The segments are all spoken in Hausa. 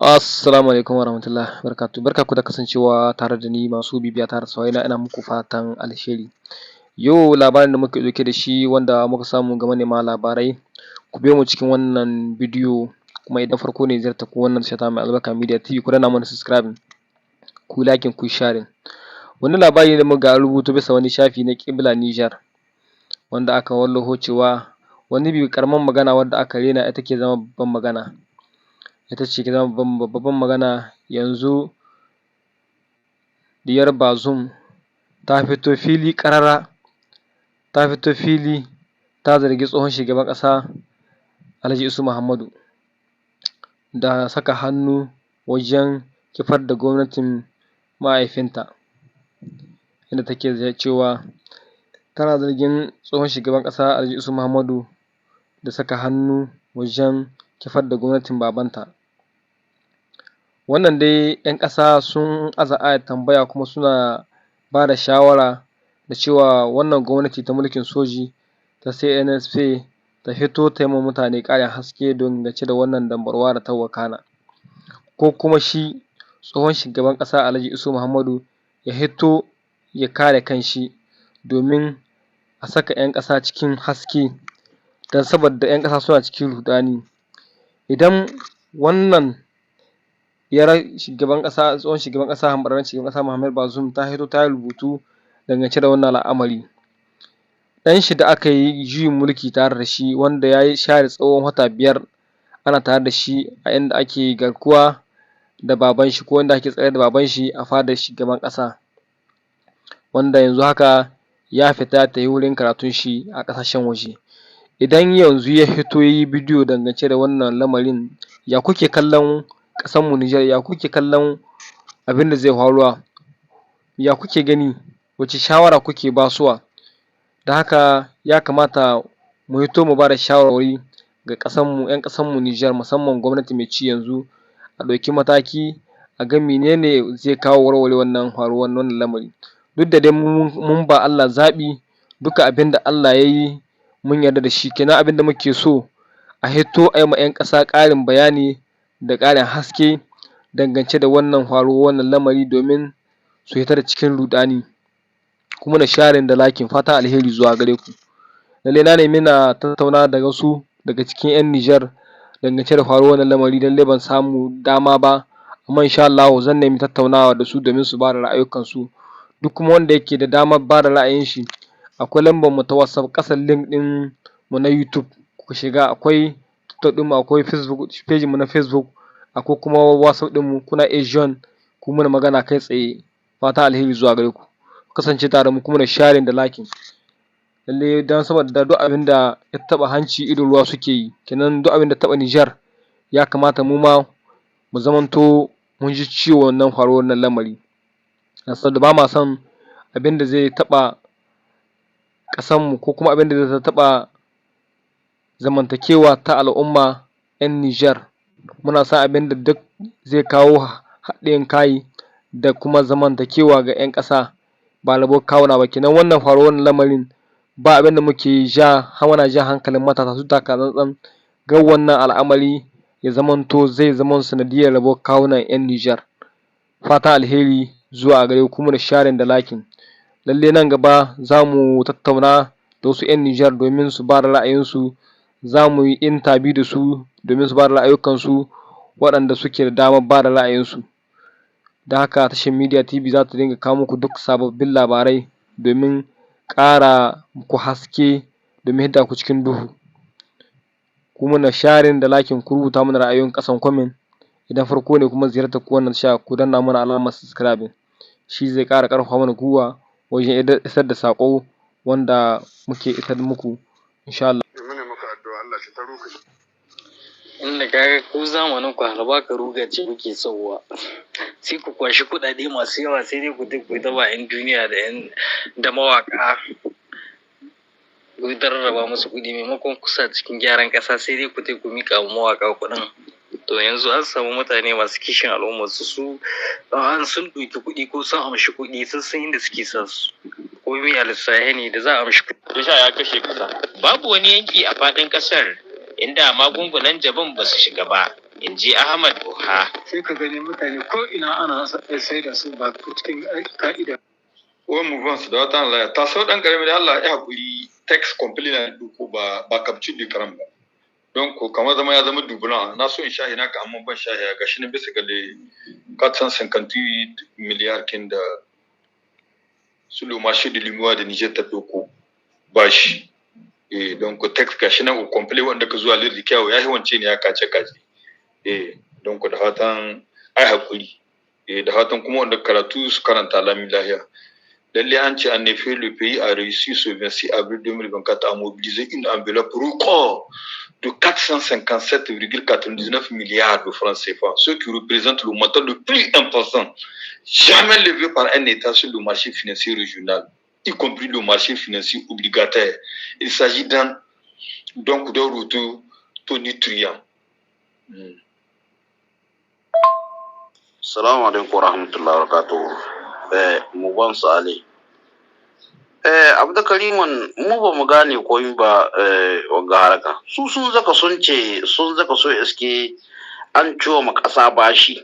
Assalamu alaikum warahmatullahi wabarakatuh. Barkanku da kasancewa tare da ni masu bibiya tare da saurare ina muku fatan alheri. Yau labarin da muke ɗauke da shi wanda muka samu ga manema labarai, ku biyo mu cikin wannan bidiyo kuma idan farko ne ziyartar ku wannan tasha tamu mai albarka Media TV ku danna mana subscribing, ku yi liking, ku yi sharing. Wani labari ne muka rubuto bisa wani shafi na Ƙibla Niger wanda aka wallafa cewa wani bi ƙaramin magana wadda aka rena ita ke zama babban magana. Ita ce ke zama babban magana yanzu diyar Bazoum ta fito fili ƙarara, ta fito fili ta zargi tsohon shugaban ƙasa Alhaji Isu Muhammadu da saka hannu wajen kifar da gwamnatin mahaifinta, inda take cewa tana zargin tsohon shugaban ƙasa Alhaji Isu Muhammadu da saka hannu wajen kifar da gwamnatin babanta. Wannan dai 'yan ƙasa sun aza ayar tambaya kuma suna ba da shawara da cewa wannan gwamnati ta mulkin soji ta CNSP ta fito ta yi ma mutane ƙarin haske dangance da wannan dambarwa da ta wakana, ko kuma shi tsohon shugaban ƙasa Alhaji Isu Muhammadu ya fito ya kare kanshi domin a saka 'yan ƙasa cikin haske don saboda 'yan ƙasa suna cikin ruɗani. Idan wannan diyar shugaban ƙasa, tsohon shugaban ƙasa, hamɓararren shugaban ƙasa Muhammad Bazoum ta fito ta yi rubutu dangance da wannan al'amari, ɗan shi da aka yi juyin mulki tare da shi wanda ya share tsawon wata 5 ana tare da shi a inda ake garkuwa da baban shi ko inda ake tsare da baban shi a fadar shugaban ƙasa, wanda yanzu haka ya fita ya tafi wurin karatun shi a ƙasashen waje. Idan yanzu ya fito ya yi bidiyo dangance da wannan lamarin, ya kuke kallon ƙasar mu Niger, ya kuke kallon abin da zai faruwa, ya kuke gani, wace shawara kuke basuwa? Don haka ya kamata mu fito mu ba da shawarwari ga ƙasar mu, 'yan ƙasar mu Niger musamman gwamnati mai ci yanzu a ɗauki mataki a ga menene zai kawo warware wannan faruwar wannan lamari. Duk da dai mun ba Allah zaɓi, duka abin da Allah ya yi mun yarda da shi, kenan abin da muke so a fito a yi ma 'yan ƙasa ƙarin bayani da ƙarin haske dangance da wannan faruwar wannan lamari domin su fita da cikin ruɗani. Ku mana sharing da liking, fatan alheri zuwa gare ku. Lallai na nemi na tattauna da wasu daga cikin 'yan Niger dangance da faruwar wannan lamari lallai ban samu dama ba, amma insha Allahu zan nemi tattaunawa da su domin su ba da ra'ayoyinsu. Duk kuma wanda yake da damar ba da ra'ayin shi, akwai lambar mu ta WhatsApp ƙasan link ɗin mu na YouTube ku shiga, akwai TikTok ɗin mu, akwai Facebook page mu na Facebook, akwai kuma WhatsApp ɗin mu, kuna iya join ku mana magana kai tsaye. Fatan alheri zuwa gare ku. Ku kasance tare da mu ku mana sharing da liking. Lallai don saboda duk abin da ya taɓa hanci idon ruwa suke yi, kenan duk abin da ya taɓa Niger ya kamata mu ma mu zamanto mun ji ciwon wannan faruwar wannan lamari. Saboda ba ma son abin da zai taɓa ƙasar mu ko kuma abin da zai taɓa zamantakewa ta al'umma 'yan Niger. Muna son abin da duk zai kawo haɗin kai da kuma zamantakewa ga 'yan ƙasa ba rabuwar kawuna ba. Kenan wannan faruwar wannan lamarin ba abin da muke muna jan hankalin matasa su taka tsantsan kar wannan al'amari ya zamanto zai zama sanadiyyar rabuwar kawunan 'yan Niger. Fatan alheri zuwa gare ku, ku mana sharing da liking. Lallai nan gaba za mu tattauna da wasu 'yan Niger domin su ba da ra'ayinsu, za mu yi interview da su domin su ba da ra'ayoyinsu waɗanda suke da damar ba da ra'ayinsu. Don haka tashar Media TV za ta dinga kawo muku duk sababbin labarai domin ƙara muku haske domin hidda ku cikin duhu. Ku mana sharing da liking, ku rubuta mana ra'ayoyin ƙasan comment. Idan farko ne kuma ziyartar ku wannan tasha ku danna mana alamar subscribing, shi zai ƙara ƙarfafa mana gwiwa wajen isar da saƙo wanda muke isar muku insha Allah. Inda kaga ku zamanin ku harba ka ruga ce kuke sauwa, sai ku kwashi kuɗaɗe masu yawa sai dai ku ta ba 'yan duniya da mawaƙa ku ta rarraba musu kuɗi maimakon kusa cikin gyaran ƙasa sai dai ku miƙa wa mawaƙa kuɗin. To yanzu an samu mutane masu kishin al'ummar su an sun ɗauki kuɗi ko sun amshi kuɗi sun san inda suke sa su. Komai a lissahe ne da za a amshi kuɗi. Risha ya kashe ƙasa. Babu wani yanki a faɗin ƙasar inda magungunan jabin ba su shiga ba, in ji Ahmad Buha. Sai ka gani mutane ko ina ana sai da su ba cikin ka'ida. Wani movement da wata Allah ta sau dan karami da Allah ya hakuri text complete na duku ba capture di karam ba. Don ko kamar zama ya zama dubula na so in shahi naka amma ban shahi ga shi ne bisa ga le 458 miliyar kin da sur le marché de l'immobilier de Niger ta doko bashi. Don ko text ga shi nan ko complete wanda ka zuwa lirri kyawu ya yi wance ne ya kace. Don ko da fatan ai hakuri. Da fatan kuma wanda karatu su karanta lamin lahiya. Lalle an ce en effet le pays a réussi ce 26 avril 2024 à mobiliser une enveloppe record de 457,99 milliards de francs CFA, ce qui représente le montant le plus important jamais levé par un État sur le marché financier régional, y compris le marché financier obligataire. Il s'agit donc d'un retour tonitruant. Assalamu alaikum warahmatullahi wabarakatuh. Mu ban sale. Abdulkariman mu ba mu gane koyi ba wanga haraka. Su sun zaka so iske an ciwo ma kasa bashi.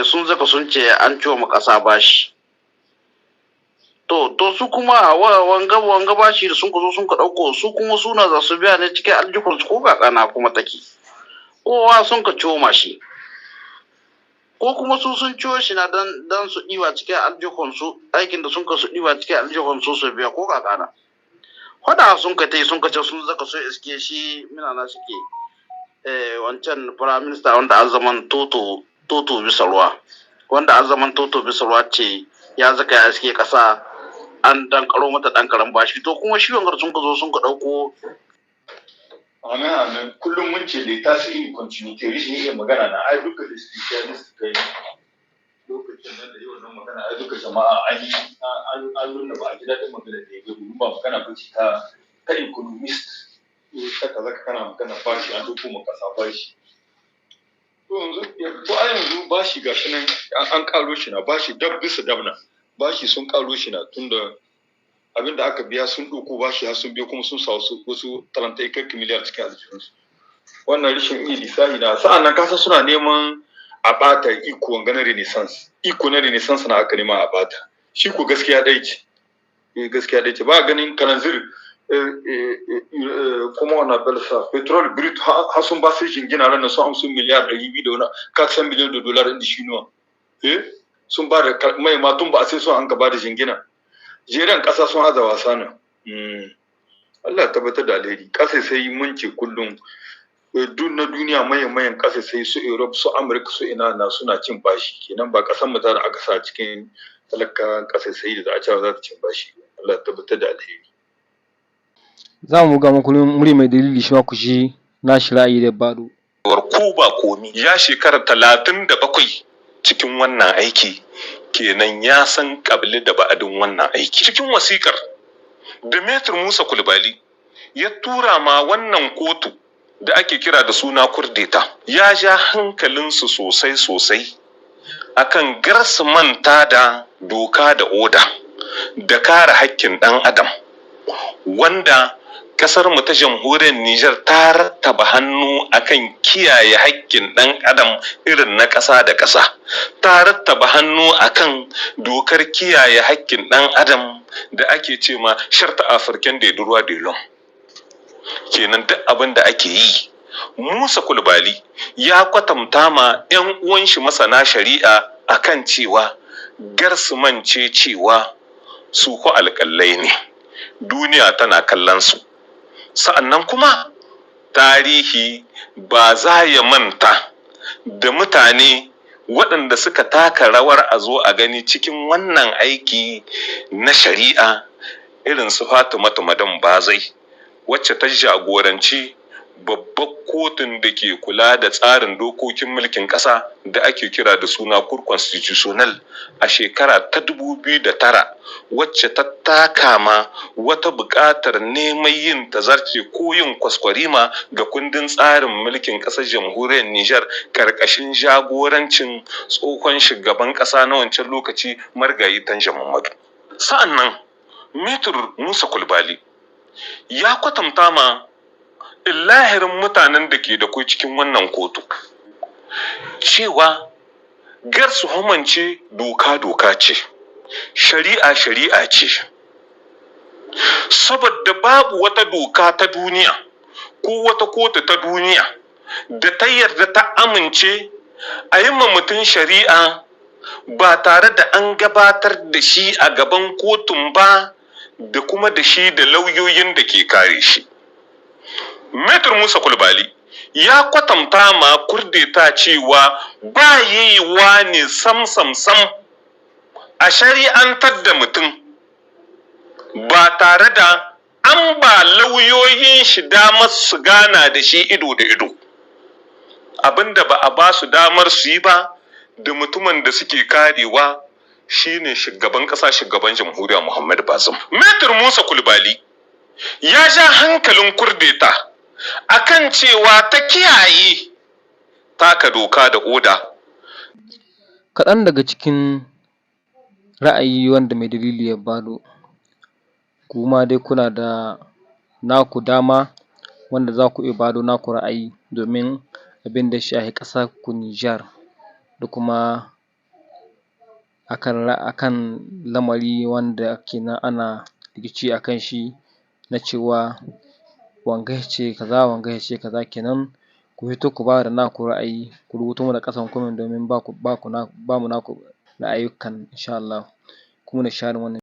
Sun zaka sun ce an ciwo ma kasa bashi. To su kuma wanga bashi da sun ka zo sun ka dauko su kuma suna za su biya ne cikin aljihun su ko kakana kuma take. Kowa sun ka ciwo mashi. Ko kuma su sun ciwo shi na dan su ɗiba cikin aljihunsu aikin da sun ka su ɗiba cikin aljihunsu su biya ko kakana. Hada sun ka tai sun ka ce sun zaka so iske shi mina na shike wancan prime minister wanda an zaman toto bisa ruwa ce ya zaka ya iske kasa an dan karo mata dan karan bashi to kuma shi wangar sun ka zo sun ka dauko. Amen. Kullum mun ce da tasiri continuity rishin iya magana na ai duka da specialist kai lokacin nan da yau nan magana ai duka jama'a an nuna ba a ji daɗin magana da ya gudu ba magana ba ce ta economist ta kaza kana magana bashi an duko maka sa bashi to yanzu bashi gashi nan an karo shi na bashi dab bisa dabna bashi sun karo shi na tunda abin da aka biya sun ɗauko bashi har sun biya kuma sun sa wasu 30 miliyar cikin aljihunsu wannan rashin iya lissafi na sa'an nan kasa suna neman a ɓata iko na renaissance na aka nema a ɓata shi ko gaskiya ɗaya ce ba ganin kananzir kuma wani belsa petrol brut har sun ba su jingina ran sun 50 miliyar 200 da wani kaksan miliyan da dolar inda shi nuwa sun ba da mai matun ba a sai sun an gaba da jingina jeran ƙasa sun haza wasa nan Allah ya tabbatar da alheri ƙasa sai mun ce kullum duk na duniya mayan ƙasa sai su Europe su America su ina na suna cin bashi kenan ba ƙasar mu ta da aka sa cikin talakawan ƙasa sai da za a cewa za ta cin bashi Allah ya tabbatar da alheri za mu ga muku muri mai dalili shi ma ku shi na shi ra'ayi da bado ko ba komi ya shekara 37 cikin wannan aiki kenan ya san kabili da ba'adin wannan aiki cikin wasikar Demetri Musa Kulbali ya tura ma wannan kotu da ake kira da suna kurdeta ya ja hankalinsu sosai akan garsu manta da doka da oda da kare haƙƙin ɗan adam wanda kasar mu ta jamhuriyar Nijar ta rattaba hannu akan kiyaye haƙƙin ɗan adam irin na ƙasa da ƙasa ta rattaba hannu akan dokar kiyaye haƙƙin ɗan adam da ake ce ma Charte Africaine des droits de l'homme kenan duk abin da ake yi Musa Kulbali ya kwatanta ma 'yan uwan shi masana shari'a akan cewa garsumance cewa su ko alƙalai ne duniya tana kallon su sa'annan kuma tarihi ba za ya manta da mutane waɗanda suka taka rawar a zo a gani cikin wannan aiki na shari'a irin su Fatimatu Madan Bazai wacce ta jagoranci babbar kotun da ke kula da tsarin dokokin mulkin ƙasa da ake kira da suna Cour Constitutionnel a shekara ta 2009 wacce ta taka ma wata buƙatar neman yin tazarce ko yin kwaskwarima ga kundin tsarin mulkin ƙasar jamhuriyar Nijar ƙarƙashin jagorancin tsohon shugaban ƙasa na wancan lokaci Marigayi Tanja Muhammadu. Sa'annan Metr Musa Kulbali ya kwatanta ma illahirin mutanen da ke da kai cikin wannan kotu cewa garsu homance doka ce, shari'a ce, saboda babu wata doka ta duniya ko wata kotu ta duniya da ta yarda ta amince a yi ma mutum shari'a ba tare da an gabatar da shi a gaban kotun ba da kuma da shi da lauyoyin da ke kare shi. Maitre Musa Kulbali ya kwatanta ma kurdeta cewa ba yiwuwa ne sam a shari'antar da mutum ba tare da an ba lauyoyin shi damar su gana da shi ido da ido, abinda ba a ba su damar su yi ba da mutumin da suke karewa shine shugaban ƙasa, shugaban jamhuriya Muhammadu Bazum. Maitre Musa Kulbali ya ja hankalin kurdeta akan cewa ta kiyaye taka doka da oda. Kaɗan daga cikin ra'ayi wanda mai dalili ya bado, kuma dai kuna da naku dama wanda za ku iya bado naku ra'ayi domin abin da ya shafi ƙasar ku Nijar da kuma akan lamari wanda kenan ana rikici akan shi na cewa wanga ya ce kaza wanga ya ce kaza, kenan ku fito ku bada naku ra'ayi, ku rubuto mana ƙasan comment domin ba mu naku ra'ayoyikan insha Allahu, ku mana sharing wannan